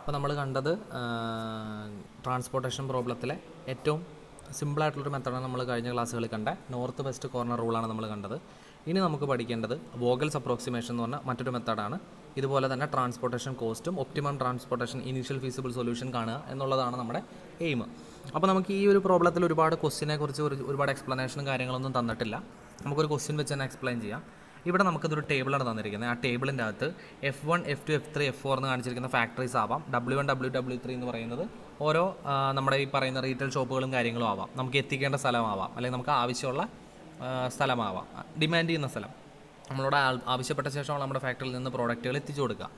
അപ്പോൾ നമ്മൾ കണ്ടത് ട്രാൻസ്പോർട്ടേഷൻ പ്രോബ്ലത്തിലെ ഏറ്റവും സിമ്പിളായിട്ടുള്ളൊരു മെത്തഡാണ് നമ്മൾ കഴിഞ്ഞ ക്ലാസ്സുകളിൽ കണ്ട നോർത്ത് വെസ്റ്റ് കോർണർ റൂളാണ് നമ്മൾ കണ്ടത്. ഇനി നമുക്ക് പഠിക്കേണ്ടത് വോഗൽസ് അപ്രോക്സിമേഷൻ എന്ന് പറഞ്ഞ മറ്റൊരു മെത്തഡാണ്. ഇതുപോലെ തന്നെ ട്രാൻസ്പോർട്ടേഷൻ കോസ്റ്റും optimum transportation initial feasible solution കാണുക എന്നുള്ളതാണ് നമ്മുടെ എയിം. അപ്പോൾ നമുക്ക് ഈ ഒരു പ്രോബ്ലത്തിൽ ഒരുപാട് ക്വസ്റ്റിനെ കുറിച്ച് ഒരുപാട് എക്സ്പ്ലനേഷനും കാര്യങ്ങളൊന്നും തന്നിട്ടില്ല. നമുക്കൊരു ക്വസ്റ്റ്യൻ വെച്ച് തന്നെ എക്സ്പ്ലെയിൻ ചെയ്യാം. ഇവിടെ നമുക്കിതൊരു ടേബിളാണ് തന്നിരിക്കുന്നത്. ആ ടേബിളിൻ്റെ അകത്ത് F1, F2, F3, F4 എന്ന് കാണിച്ചിരിക്കുന്ന ഫാക്ടറീസ് ആവാം. W1, W3 എന്ന് പറയുന്നത് ഓരോ നമ്മുടെ ഈ പറയുന്ന റീറ്റെയിൽ ഷോപ്പുകളും കാര്യങ്ങളും ആവാം. നമുക്ക് എത്തിക്കേണ്ട സ്ഥലമാവാം, അല്ലെങ്കിൽ നമുക്ക് ആവശ്യമുള്ള സ്ഥലമാവാം, ഡിമാൻഡ് ചെയ്യുന്ന സ്ഥലം. നമ്മളോട് ആവശ്യപ്പെട്ട ശേഷമാണ് നമ്മുടെ ഫാക്ടറിയിൽ നിന്ന് പ്രോഡക്റ്റുകൾ എത്തിച്ചു കൊടുക്കുക.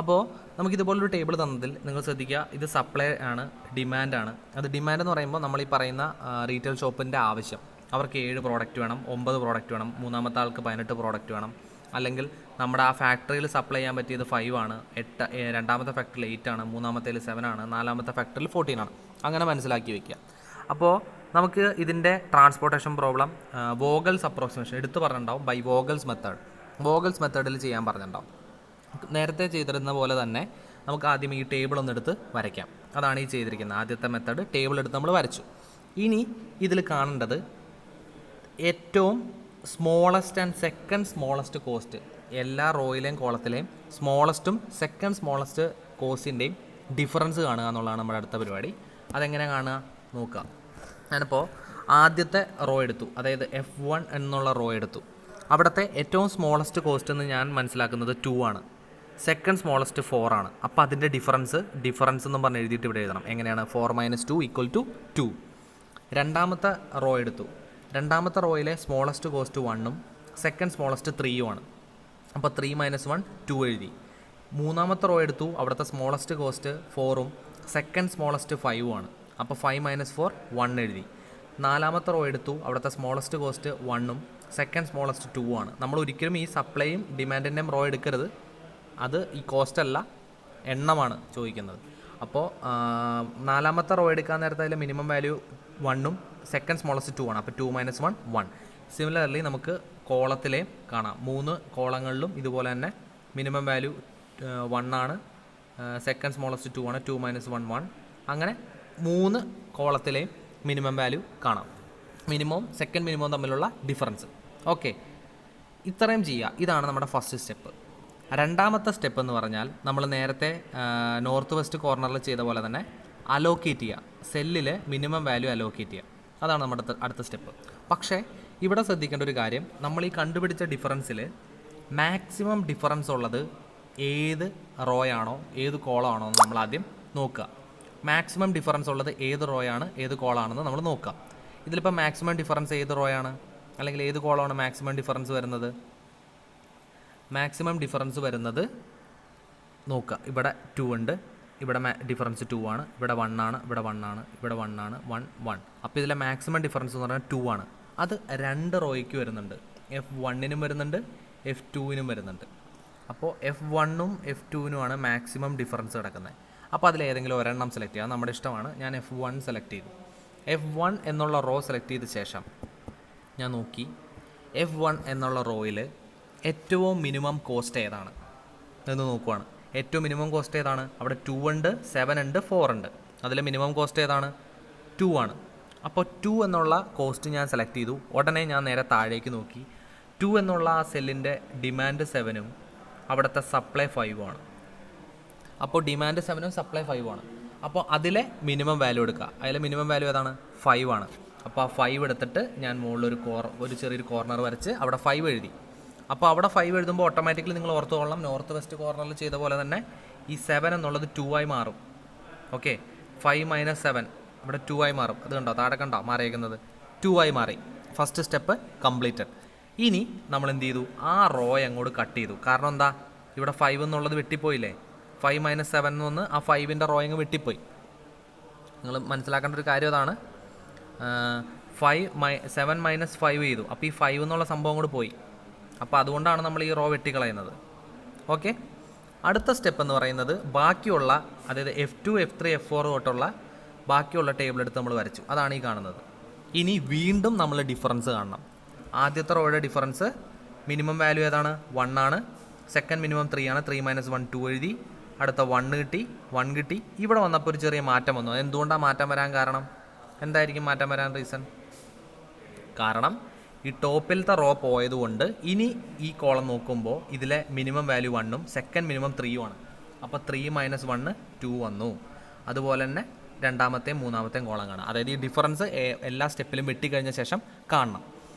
അപ്പോൾ നമുക്കിതുപോലൊരു ടേബിൾ തന്നതിൽ നിങ്ങൾ ശ്രദ്ധിക്കുക, ഇത് സപ്ലൈ ആണ്, ഡിമാൻഡാണ്. അത് ഡിമാൻഡ് എന്ന് പറയുമ്പോൾ നമ്മൾ ഈ പറയുന്ന റീറ്റെയിൽ ഷോപ്പിൻ്റെ ആവശ്യം, അവർക്ക് 7 പ്രോഡക്റ്റ് വേണം, 9 പ്രോഡക്റ്റ് വേണം, മൂന്നാമത്തെ ആൾക്ക് 18 പ്രോഡക്റ്റ് വേണം, അല്ലെങ്കിൽ നമ്മുടെ ആ ഫാക്ടറിയിൽ സപ്ലൈ ചെയ്യാൻ പറ്റിയത് 5 ആണ്, 8, രണ്ടാമത്തെ ഫാക്ടറിയിൽ 8 ആണ്, മൂന്നാമത്തേൽ 7 ആണ്, നാലാമത്തെ ഫാക്ടറിയിൽ 14 ആണ്. അങ്ങനെ മനസ്സിലാക്കി വയ്ക്കുക. അപ്പോൾ നമുക്ക് ഇതിൻ്റെ ട്രാൻസ്പോർട്ടേഷൻ പ്രോബ്ലം വോഗൽസ് അപ്രോക്സിമേഷൻ എടുത്ത് പറഞ്ഞിട്ടുണ്ടാവും. ബൈ വോഗൽസ് മെത്തേഡ്, വോഗൽസ് മെത്തേഡിൽ ചെയ്യാൻ പറഞ്ഞിട്ടുണ്ടാവും. നേരത്തെ ചെയ്തിരുന്ന പോലെ തന്നെ നമുക്ക് ആദ്യം ഈ ടേബിൾ ഒന്നെടുത്ത് വരയ്ക്കാം. അതാണ് ഈ ചെയ്തിരിക്കുന്നത് ആദ്യത്തെ മെത്തേഡ്. ടേബിൾ എടുത്ത് നമ്മൾ വരച്ചു. ഇനി ഇതിൽ കാണേണ്ടത് ഏറ്റവും smallest and second smallest cost, എല്ലാ റോയിലെയും കോളത്തിലെയും സ്മോളസ്റ്റും സെക്കൻഡ് സ്മോളസ്റ്റ് കോസ്റ്റിൻ്റെയും ഡിഫറൻസ് കാണുക എന്നുള്ളതാണ് നമ്മുടെ അടുത്ത പരിപാടി. അതെങ്ങനെ കാണുക നോക്കുക. ഞാനിപ്പോൾ ആദ്യത്തെ റോ എടുത്തു, അതായത് F1 എന്നുള്ള റോ എടുത്തു. അവിടുത്തെ ഏറ്റവും സ്മോളസ്റ്റ് കോസ്റ്റ് എന്ന് ഞാൻ മനസ്സിലാക്കുന്നത് 2 ആണ്, സെക്കൻഡ് സ്മോളസ്റ്റ് 4 ആണ്. അപ്പോൾ അതിൻ്റെ ഡിഫറൻസ് എന്നും പറഞ്ഞ് എഴുതിയിട്ട് ഇവിടെ എഴുതണം. എങ്ങനെയാണ്? 4 - 2 = 2. രണ്ടാമത്തെ റോ എടുത്തു. രണ്ടാമത്തെ റോയിലെ സ്മോളസ്റ്റ് കോസ്റ്റ് 1ഉം സെക്കൻഡ് സ്മോളസ്റ്റ് 3ഉം ആണ്. അപ്പോൾ 3 - 1 2 എഴുതി. മൂന്നാമത്തെ റോ എടുത്തു. അവിടുത്തെ സ്മോളസ്റ്റ് കോസ്റ്റ് 4ഉം സെക്കൻഡ് സ്മോളസ്റ്റ് 5ഉം ആണ്. അപ്പോൾ 5 - 4 1 എഴുതി. നാലാമത്തെ റോ എടുത്തു. അവിടുത്തെ സ്മോളസ്റ്റ് കോസ്റ്റ് 1ഉം സെക്കൻഡ് സ്മോളസ്റ്റ് 2ഉം ആണ്. നമ്മൾ ഒരിക്കലും ഈ സപ്ലൈയും ഡിമാൻഡിൻ്റെയും റോ എടുക്കരുത്. അത് ഈ കോസ്റ്റ് അല്ല, എണ്ണമാണ് ചോദിക്കുന്നത്. അപ്പോൾ നാലാമത്തെ റോ എടുക്കാൻ നേരത്തെ അതിൽ മിനിമം വാല്യൂ 1ഉം സെക്കൻഡ് സ്മോളസ്റ്റ് 2 ആണ്. അപ്പോൾ 2 - 1 1. സിമിലർലി നമുക്ക് കോളത്തിലെ കാണാം. 3 കോളങ്ങളിലും ഇതുപോലെ തന്നെ മിനിമം വാല്യൂ 1 ആണ്, സെക്കൻഡ് സ്മോളസ്റ്റ് 2 ആണ്, 2 - 1 1. അങ്ങനെ 3 കോളത്തിലെയും മിനിമം വാല്യൂ കാണാം. മിനിമവും സെക്കൻഡ് മിനിമവും തമ്മിലുള്ള ഡിഫറൻസ്. ഓക്കെ, ഇത്രയും ചെയ്യുക. ഇതാണ് നമ്മുടെ ഫസ്റ്റ് സ്റ്റെപ്പ്. രണ്ടാമത്തെ സ്റ്റെപ്പ് എന്ന് പറഞ്ഞാൽ നമ്മൾ നേരത്തെ നോർത്ത് വെസ്റ്റ് കോർണറിൽ ചെയ്ത പോലെ തന്നെ അലോക്കേറ്റ് ചെയ്യുക. സെല്ലിൽ മിനിമം വാല്യൂ അലോക്കേറ്റ് ചെയ്യുക. അതാണ് നമ്മുടെ അടുത്ത സ്റ്റെപ്പ്. പക്ഷേ ഇവിടെ ശ്രദ്ധിക്കേണ്ട ഒരു കാര്യം, നമ്മൾ ഈ കണ്ടുപിടിച്ച ഡിഫറൻസിൽ മാക്സിമം ഡിഫറൻസ് ഉള്ളത് ഏത് റോയാണോ ഏത് കോളമാണോ എന്ന് നമ്മൾ ആദ്യം നോക്കുക. മാക്സിമം ഡിഫറൻസ് ഉള്ളത് ഏത് റോയാണ് ഏത് കോളാണെന്ന് നമ്മൾ നോക്കുക. ഇതിലിപ്പോൾ മാക്സിമം ഡിഫറൻസ് ഏത് റോയാണ് അല്ലെങ്കിൽ ഏത് കോളമാണ് മാക്സിമം ഡിഫറൻസ് വരുന്നത്? മാക്സിമം ഡിഫറൻസ് വരുന്നത് നോക്കുക. ഇവിടെ 2 ഉണ്ട്, ഇവിടെ ഡിഫറൻസ് 2 ആണ്, ഇവിടെ 1 ആണ്, ഇവിടെ 1 ആണ്, ഇവിടെ 1 ആണ്, 1 1. അപ്പോൾ ഇതിലെ മാക്സിമം ഡിഫറൻസ് എന്ന് പറഞ്ഞാൽ 2 ആണ്. അത് 2 റോയ്ക്ക് വരുന്നുണ്ട്. F1നും വരുന്നുണ്ട്, F2നും വരുന്നുണ്ട്. അപ്പോൾ F1ഉം F2നുമാണ് മാക്സിമം ഡിഫറൻസ് കിടക്കുന്നത്. അപ്പോൾ അതിലേതെങ്കിലും ഒരെണ്ണം സെലക്ട് ചെയ്യുക, നമ്മുടെ ഇഷ്ടമാണ്. ഞാൻ F1 സെലക്ട് ചെയ്തു. F1 എന്നുള്ള റോ സെലക്ട് ചെയ്ത ശേഷം ഞാൻ നോക്കി, F1 എന്നുള്ള റോയിൽ ഏറ്റവും മിനിമം കോസ്റ്റ് ഏതാണ് എന്ന് നോക്കുവാണ്. ഏറ്റവും മിനിമം കോസ്റ്റ് ഏതാണ്? അവിടെ 2 ഉണ്ട്, 7 ഉണ്ട്, 4 ഉണ്ട്. അതിൽ മിനിമം കോസ്റ്റ് ഏതാണ്? 2 ആണ്. അപ്പോൾ 2 എന്നുള്ള കോസ്റ്റ് ഞാൻ സെലക്ട് ചെയ്തു. ഉടനെ ഞാൻ നേരെ താഴേക്ക് നോക്കി. 2 എന്നുള്ള ആ സെല്ലിൻ്റെ ഡിമാൻഡ് 7ഉം അവിടുത്തെ സപ്ലൈ 5ഉം ആണ്. അപ്പോൾ ഡിമാൻഡ് 7ഉം സപ്ലൈ 5ഉം ആണ്. അപ്പോൾ അതിലെ മിനിമം വാല്യൂ എടുക്കുക. അതിലെ മിനിമം വാല്യൂ ഏതാണ്? 5 ആണ്. അപ്പോൾ ആ 5 എടുത്തിട്ട് ഞാൻ മുകളിൽ ഒരു ചെറിയൊരു കോർണർ വരച്ച് അവിടെ 5 എഴുതി. അപ്പോൾ അവിടെ 5 എഴുതുമ്പോൾ ഓട്ടോമാറ്റിക്കലി നിങ്ങൾ ഓർത്തുകൊള്ളണം, നോർത്ത് വെസ്റ്റ് കോർണറിൽ ചെയ്ത പോലെ തന്നെ ഈ 7 എന്നുള്ളത് 2 ആയി മാറും. ഓക്കെ, 5 - 7 ഇവിടെ 2 ആയി മാറും. അത് കണ്ടോ, താഴെ കണ്ടോ മാറിയേക്കുന്നത്? 2 ആയി മാറി. First step completed. ഇനി നമ്മൾ എന്ത് ചെയ്തു? ആ റോ അങ്ങോട്ട് കട്ട് ചെയ്തു. കാരണം എന്താ? ഇവിടെ 5 എന്നുള്ളത് വെട്ടിപ്പോയില്ലേ? 5 - 7 എന്ന് ആ 5ൻ്റെ റോ അങ്ങ് വെട്ടിപ്പോയി. നിങ്ങൾ മനസ്സിലാക്കേണ്ട ഒരു കാര്യം അതാണ്. 7 - 5 ചെയ്തു. അപ്പോൾ ഈ 5 എന്നുള്ള സംഭവം കൂടെ പോയി. അപ്പോൾ അതുകൊണ്ടാണ് നമ്മൾ ഈ റോ വെട്ടിക്കളയുന്നത്. ഓക്കെ, അടുത്ത സ്റ്റെപ്പ് എന്ന് പറയുന്നത് ബാക്കിയുള്ള, അതായത് F2, F3, F4 തൊട്ടുള്ള ബാക്കിയുള്ള ടേബിൾ എടുത്ത് നമ്മൾ വരച്ചു. അതാണ് ഈ കാണുന്നത്. ഇനി വീണ്ടും നമ്മൾ ഡിഫറൻസ് കാണണം. ആദ്യത്തെ റോയുടെ ഡിഫറൻസ് മിനിമം വാല്യൂ ഏതാണ്? 1 ആണ്, സെക്കൻഡ് മിനിമം 3 ആണ്. 3 - 1 2 എഴുതി. അടുത്ത 1 കിട്ടി. ഇവിടെ വന്നപ്പോൾ ഒരു ചെറിയ മാറ്റം വന്നു. എന്തുകൊണ്ടാണ് മാറ്റം വരാൻ കാരണം? എന്തായിരിക്കും മാറ്റം വരാൻ റീസൺ? കാരണം ഈ ടോപ്പിലത്തെ റോ പോയതുകൊണ്ട് ഇനി ഈ കോളം നോക്കുമ്പോൾ ഇതിലെ മിനിമം വാല്യൂ 1ഉം സെക്കൻഡ് മിനിമം 3ഉം ആണ്. അപ്പോൾ 3 - 1 2 വന്നു. അതുപോലെ തന്നെ രണ്ടാമത്തെയും മൂന്നാമത്തെയും കോളം കാണാം. അതായത് ഈ ഡിഫറൻസ് എല്ലാ സ്റ്റെപ്പിലും വെട്ടിക്കഴിഞ്ഞ ശേഷം കാണണം.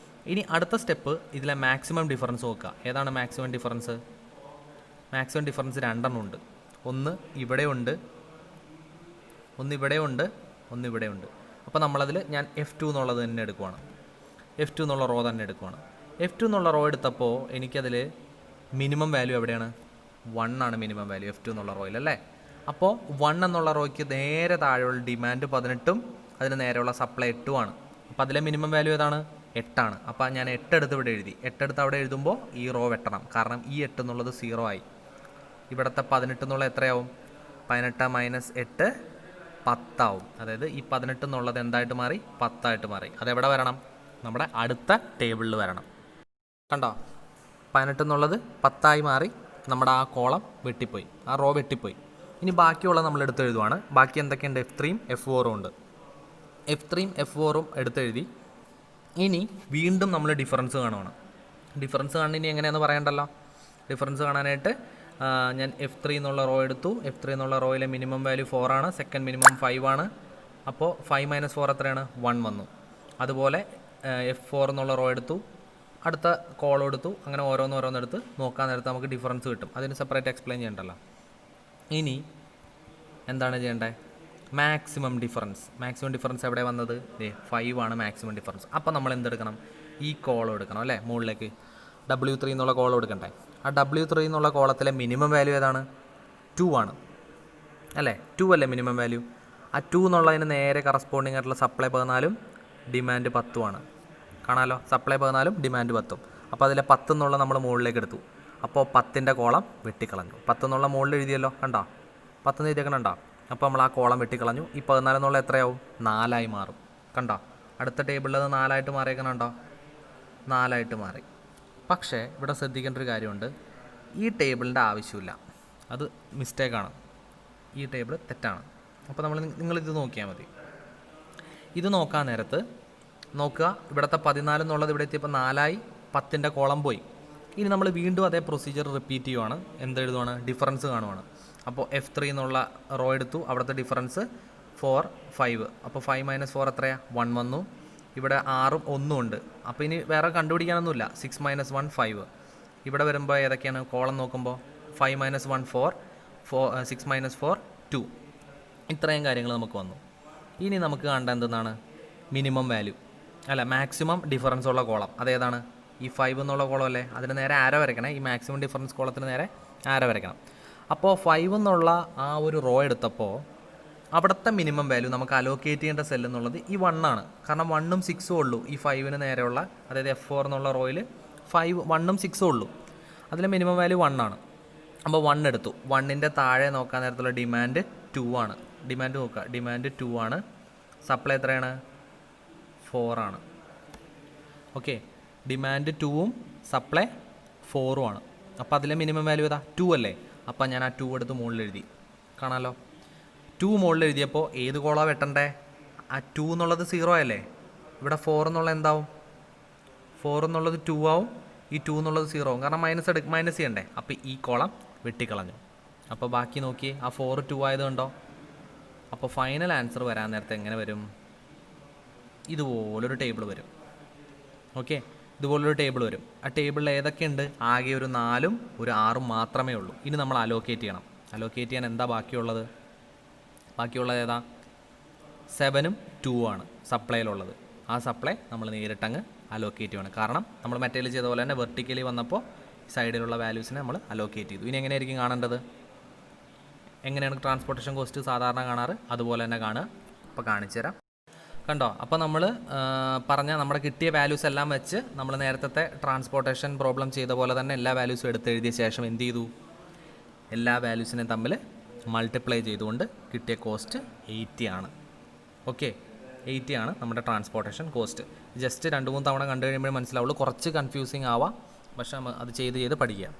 ഇനി അടുത്ത സ്റ്റെപ്പ് ഇതിലെ മാക്സിമം ഡിഫറൻസ് നോക്കുക. ഏതാണ് മാക്സിമം ഡിഫറൻസ്? മാക്സിമം ഡിഫറൻസ് 2 ഉണ്ട്. ഒന്ന് ഇവിടെയുണ്ട്, ഒന്ന് ഇവിടെയുണ്ട്, ഒന്ന് ഇവിടെയുണ്ട്. അപ്പോൾ നമ്മളതിൽ ഞാൻ F2 എന്നുള്ളത് തന്നെ എടുക്കുവാണ്. F2 എന്നുള്ള റോ തന്നെ എടുക്കുവാണ്. F2 എന്നുള്ള റോ എടുത്തപ്പോൾ എനിക്കതിൽ മിനിമം വാല്യൂ എവിടെയാണ്? 1 ആണ് മിനിമം വാല്യൂ F2 എന്നുള്ള റോയിൽ അല്ലേ. അപ്പോൾ 1 എന്നുള്ള റോയ്ക്ക് നേരെ താഴെയുള്ള ഡിമാൻഡ് 18ഉം അതിന് നേരെയുള്ള സപ്ലൈ 8ഉം ആണ്. അപ്പോൾ അതിലെ മിനിമം വാല്യൂ ഏതാണ്? 8 ആണ്. അപ്പോൾ ഞാൻ 8 എടുത്ത് ഇവിടെ എഴുതി. 8 എടുത്ത് അവിടെ എഴുതുമ്പോൾ ഈ റോ വെട്ടണം. കാരണം ഈ 8 എന്നുള്ളത് 0 ആയി. ഇവിടുത്തെ 18 എന്നുള്ള എത്രയാവും? 18 - 8 10 ആവും. അതായത് ഈ 18 എന്നുള്ളത് എന്തായിട്ട് മാറി? 10 ആയിട്ട് മാറി. അതെവിടെ വരണം? നമ്മുടെ അടുത്ത ടേബിളിൽ വരണം. കണ്ടോ? 18 എന്നുള്ളത് 10 ആയി മാറി. നമ്മുടെ ആ കോളം വെട്ടിപ്പോയി, ആ റോ വെട്ടിപ്പോയി. ഇനി ബാക്കിയുള്ളത് നമ്മൾ എടുത്ത് എഴുതുവാണ്. ബാക്കി എന്തൊക്കെയുണ്ട്? F3ഉം F4ഉം ഉണ്ട്. F3ഉം F4ഉം എടുത്തെഴുതി. ഇനി വീണ്ടും നമ്മൾ ഡിഫറൻസ് കാണുവാണ്. ഡിഫറൻസ് കാണാൻ ഇനി എങ്ങനെയാണെന്ന് പറയണ്ടല്ലോ. ഡിഫറൻസ് കാണാനായിട്ട് ഞാൻ F3 എന്നുള്ള റോ എടുത്തു. F3 എന്നുള്ള റോയിലെ മിനിമം വാല്യൂ 4 ആണ്, സെക്കൻഡ് മിനിമം 5 ആണ്. അപ്പോൾ 5 - 4 എത്രയാണ്? 1 വന്നു. അതുപോലെ F4 എന്നുള്ള റോ എടുത്തു, അടുത്ത കോളം എടുത്തു. അങ്ങനെ ഓരോന്നോരോന്നെടുത്ത് നോക്കാൻ നേരത്ത് നമുക്ക് ഡിഫറൻസ് കിട്ടും. അതിന് സെപ്പറേറ്റ് എക്സ്പ്ലെയിൻ ചെയ്യണ്ടല്ലോ. ഇനി എന്താണ് ചെയ്യേണ്ടത്? Maximum difference. മാക്സിമം ഡിഫറൻസ് എവിടെ വന്നത്? 5 ആണ് മാക്സിമം ഡിഫറൻസ്. അപ്പോൾ നമ്മൾ എന്തെടുക്കണം? ഈ കോളം എടുക്കണം അല്ലേ, മുകളിലേക്ക് W3 എന്നുള്ള കോളം എടുക്കണ്ടേ. ആ W3 എന്നുള്ള കോളത്തിലെ മിനിമം വാല്യൂ ഏതാണ്? 2 ആണ് അല്ലേ. 2 അല്ലേ മിനിമം വാല്യൂ. ആ 2 എന്നുള്ളതിന് നേരെ കറസ്പോണ്ടിങ് ആയിട്ടുള്ള സപ്ലൈ 14ഉം ഡിമാൻഡ് 10ഉം ആണ്. കാണാമല്ലോ, സപ്ലൈ 14ഉം ഡിമാൻഡ് 10ഉം. അപ്പോൾ അതിലെ 10 എന്നുള്ള നമ്മൾ മുകളിലേക്ക് എടുത്തു. അപ്പോൾ 10ൻ്റെ കോളം വെട്ടിക്കളഞ്ഞു. 10 എന്നുള്ള മുകളിൽ എഴുതിയല്ലോ, കണ്ടോ? 10 എഴുതിയേക്കണുണ്ടോ? അപ്പോൾ നമ്മൾ ആ കോളം വെട്ടിക്കളഞ്ഞു. ഈ 14 എന്നുള്ള എത്രയാവും? 4 ആയി മാറും. കണ്ടോ? അടുത്ത ടേബിളിൽ അത് 4 ആയിട്ട് മാറിയേക്കണുണ്ടോ? 4 ആയിട്ട് മാറി. പക്ഷേ ഇവിടെ ശ്രദ്ധിക്കേണ്ട ഒരു കാര്യമുണ്ട്. ഈ ടേബിളിൻ്റെ ആവശ്യമില്ല, അത് മിസ്റ്റേക്കാണ്. ഈ ടേബിൾ തെറ്റാണ്. അപ്പോൾ നിങ്ങളിത് നോക്കിയാൽ മതി. ഇത് നോക്കാൻ നേരത്ത് നോക്കുക, ഇവിടുത്തെ 14 എന്നുള്ളത് ഇവിടെ എത്തിയപ്പോൾ 4ആയി, 10ൻ്റെ കോളം പോയി. ഇനി നമ്മൾ വീണ്ടും അതേ പ്രൊസീജിയർ റിപ്പീറ്റ് ചെയ്യുവാണ്. എന്തെഴുതുവാണ്? ഡിഫറൻസ് കാണുവാണ്. അപ്പോൾ F3 എന്നുള്ള റോ എടുത്തു, അവിടുത്തെ ഡിഫറൻസ് 4 5. അപ്പോൾ 5 - 4 എത്രയാണ്? 1 വന്നു. ഇവിടെ 6ഉം 1ഉം ഉണ്ട്. അപ്പോൾ ഇനി വേറെ കണ്ടുപിടിക്കാനൊന്നുമില്ല. 6 - 1 5. ഇവിടെ വരുമ്പോൾ ഏതൊക്കെയാണ് കോളം നോക്കുമ്പോൾ? 5 - 1 4, 6 - 4 2. ഇത്രയും കാര്യങ്ങൾ നമുക്ക് വന്നു. ഇനി നമുക്ക് കണ്ട എന്താണ്? മിനിമം വാല്യൂ അല്ല, മാക്സിമം ഡിഫറൻസ് ഉള്ള കോളം അതേതാണ്? ഈ 5 എന്നുള്ള കോളം അല്ലേ. അതിന് നേരെ ആരോ വരയ്ക്കണേ. ഈ മാക്സിമം ഡിഫറൻസ് കോളത്തിന് നേരെ ആരോ വരയ്ക്കണം. അപ്പോൾ 5 എന്നുള്ള ആ ഒരു റോ എടുത്തപ്പോൾ അവിടുത്തെ മിനിമം വാല്യൂ നമുക്ക് അലോക്കേറ്റ് ചെയ്യേണ്ട സെൽ എന്നുള്ളത് ഈ 1 ആണ്. കാരണം 1ഉം 6ഉം ഉള്ളൂ ഈ 5ന് നേരെയുള്ള, അതായത് F4 എന്നുള്ള റോയിൽ 1ഉം 6ഉം ഉള്ളൂ. അതിലെ മിനിമം വാല്യൂ 1 ആണ്. അപ്പോൾ 1 എടുത്തു. 1ൻ്റെ താഴെ നോക്കാൻ നേരത്തുള്ള ഡിമാൻഡ് 2 ആണ്. ഡിമാൻഡ് നോക്കുക, ഡിമാൻഡ് 2 ആണ്. സപ്ലൈ എത്രയാണ്? 4 ആണ്. ഓക്കെ, ഡിമാൻഡ് 2ഉം സപ്ലൈ 4ഉം ആണ്. അപ്പോൾ അതിലെ മിനിമം വാല്യൂ ഏതാ? 2 അല്ലേ. അപ്പോൾ ഞാൻ ആ 2 എടുത്ത് മുകളിൽ എഴുതി. കാണാമല്ലോ, 2 മുകളിൽ എഴുതിയപ്പോൾ ഏത് കോളാണ് വെട്ടണ്ടേ? ആ 2 എന്നുള്ളത് 0 അല്ലേ. ഇവിടെ 4 എന്നുള്ളത് എന്താവും? 4 എന്നുള്ളത് 2 ആവും. ഈ 2 എന്നുള്ളത് 0 ആവും. കാരണം മൈനസ് ചെയ്യണ്ടേ. അപ്പോൾ ഈ കോളം വെട്ടിക്കളഞ്ഞു. അപ്പോൾ ബാക്കി നോക്കി, ആ 4 2 ആയത് കണ്ടോ. അപ്പോൾ ഫൈനൽ ആൻസർ വരാൻ നേരത്തെ എങ്ങനെ വരും? ഇതുപോലൊരു ടേബിൾ വരും. ഓക്കെ, ഇതുപോലൊരു ടേബിൾ വരും. ആ ടേബിളിൽ ഏതൊക്കെയുണ്ട്? ആകെ ഒരു 4ഉം ഒരു 6ഉം മാത്രമേ ഉള്ളൂ. ഇനി നമ്മൾ അലോക്കേറ്റ് ചെയ്യണം. അലോക്കേറ്റ് ചെയ്യാൻ എന്താ ബാക്കിയുള്ളത്? ബാക്കിയുള്ളത് ഏതാ? 7ഉം 2ഉം ആണ് സപ്ലൈയിലുള്ളത്. ആ സപ്ലൈ നമ്മൾ നേരിട്ടങ്ങ് അലോക്കേറ്റ് ചെയ്യണം. കാരണം നമ്മൾ മറ്റേൽ ചെയ്ത പോലെ തന്നെ വെർട്ടിക്കലി വന്നപ്പോൾ സൈഡിലുള്ള വാല്യൂസിനെ നമ്മൾ അലോക്കേറ്റ് ചെയ്തു. ഇനി എങ്ങനെയായിരിക്കും കാണേണ്ടത്? എങ്ങനെയാണ് ട്രാൻസ്പോർട്ടേഷൻ കോസ്റ്റ് സാധാരണ കാണാറ്? അതുപോലെ തന്നെ കാണുക. അപ്പോൾ കാണിച്ചു തരാം. കണ്ടോ? അപ്പോൾ നമ്മൾ പറഞ്ഞ നമ്മുടെ കിട്ടിയ വാല്യൂസ് എല്ലാം വെച്ച് നമ്മൾ നേരത്തെ ട്രാൻസ്പോർട്ടേഷൻ പ്രോബ്ലം ചെയ്ത പോലെ തന്നെ എല്ലാ വാല്യൂസും എടുത്തെഴുതിയ ശേഷം എന്ത് ചെയ്തു? എല്ലാ വാല്യൂസിനെയും തമ്മിൽ മൾട്ടിപ്ലൈ ചെയ്തുകൊണ്ട് കിട്ടിയ കോസ്റ്റ് 80 ആണ്. ഓക്കെ, 80 ആണ് നമ്മുടെ ട്രാൻസ്പോർട്ടേഷൻ കോസ്റ്റ്. ജസ്റ്റ് 2-3 തവണ കണ്ടു കഴിയുമ്പോഴേ മനസ്സിലാവുള്ളൂ. കുറച്ച് കൺഫ്യൂസിങ് ആവാം, പക്ഷേ അത് ചെയ്ത് പഠിക്കുക.